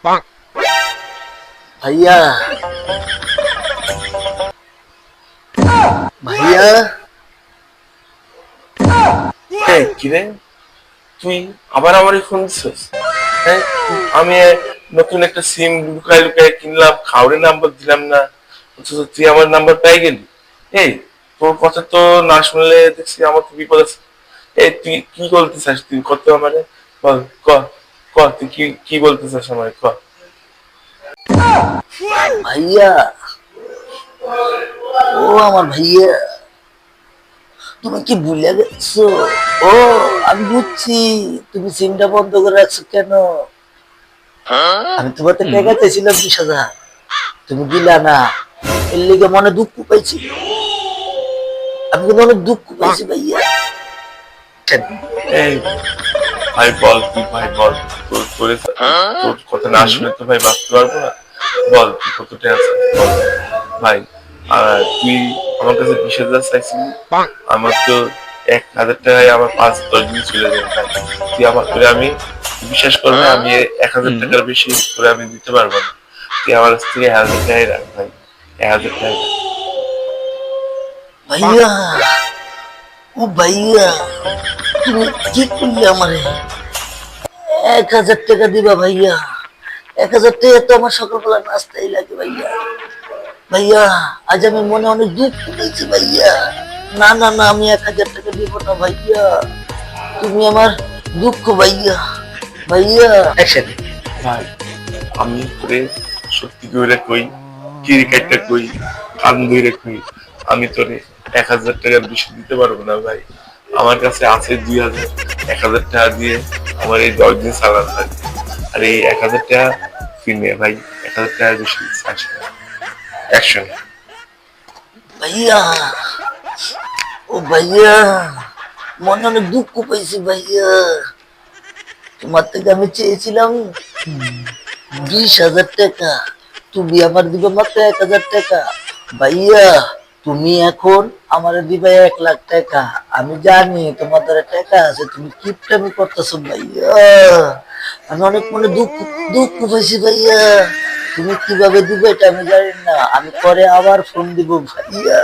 ভাইয়া ভাইয়া এই কিরে, তুই আবার আমারই ফোন দিছিস? হ্যাঁ, আমি নতুন একটা সিম লুকায় লুকায় কিনলাম, খাওয়ারে নাম্বার দিলাম না, অথচ তুই আমার নাম্বার পেয়ে গেলি। এই, তোর কথা তো না শুনলে দেখছি আমার তো বিপদ আছে। এই, তুই কি বলতে চাস? তুই কত আমারে বল, ক ক তুই কি কি বলতে চাস আমার, ক। ভাইয়া ও আমার ভাইয়া, তুমি কি ভুলে গেছো? ও আমি বুঝছি তুমি সিমটা বন্ধ করে রাখছো কেন। আমি তোমাকে টাকা চাইছিলাম 20,000, তুমি দিলা না, এর লিগে মনে দুঃখ পাইছি। আমি কিন্তু অনেক দুঃখ পাইছি ভাইয়া। এই ভাই বল, তুই ভাই বল, তোর কথা না শুনে তো ভাই বাঁচতে পারবো না। বল তুই কত টাকা আছে বল ভাই। তুই আমার কাছে 20,000 চাইছিলি, আমার তো 1,000 টাকায় আমার 5-10 দিন চলে যায় ভাই। তুই আমার করে আমি বিশ্বাস করবে, আমি 1,000 টাকার বেশি করে আমি দিতে পারবো না। তুই আমার কাছ থেকে 1,000 টাকাই রাখ ভাই, 1,000 টাকাই রাখ। ভাইয়া ও ভাইয়া, তুমি কি করলে আমারে? 1,000 টাকা দিবা ভাইয়া? 1,000 টাকা তো আমার সকালবেলা নাস্তাই লাগে ভাইয়া। ভাইয়া আজ আমি মনে অনেক দুঃখ পেয়েছি ভাইয়া। না না না, আমি 1,000 টাকা দিব না ভাইয়া, তুমি আমার দুঃখ ভাইয়া। ভাইয়া একসাথে ভাই আমি তোরে সত্যি করে কই, ক্রিকেটটা কই, কান ধরে কই, আমি তোরে 1,000 টাকার বেশি দিতে পারবো না ভাই। আমার কাছে আছে 2,000, 1,000 টাকা দিয়ে আমার এই 10 দিন চালান থাকে। আর এই 1,000 টাকা কিনে ভাই, 1,000 টাকার বেশি আসে না। অ্যাকশন। ভাইয়া ও ভাইয়া, মনে অনেক দুঃখ পাইছি ভাইয়া। তোমার থেকে আমি চেয়েছিলাম 20,000 টাকা, তুমি আমার দিবে মাত্র 1,000 টাকা। ভাইয়া তুমি এখন আমার দিবে 1,00,000 টাকা। আমি জানি তোমার দ্বারা টাকা আছে, তুমি কিপটামি করতেছো ভাইয়া। আমি অনেক মনে দুঃখ দুঃখ পাইছি ভাইয়া। তুমি কিভাবে দিবে এটা আমি জানি না, আমি পরে আবার ফোন দিব ভাইয়া।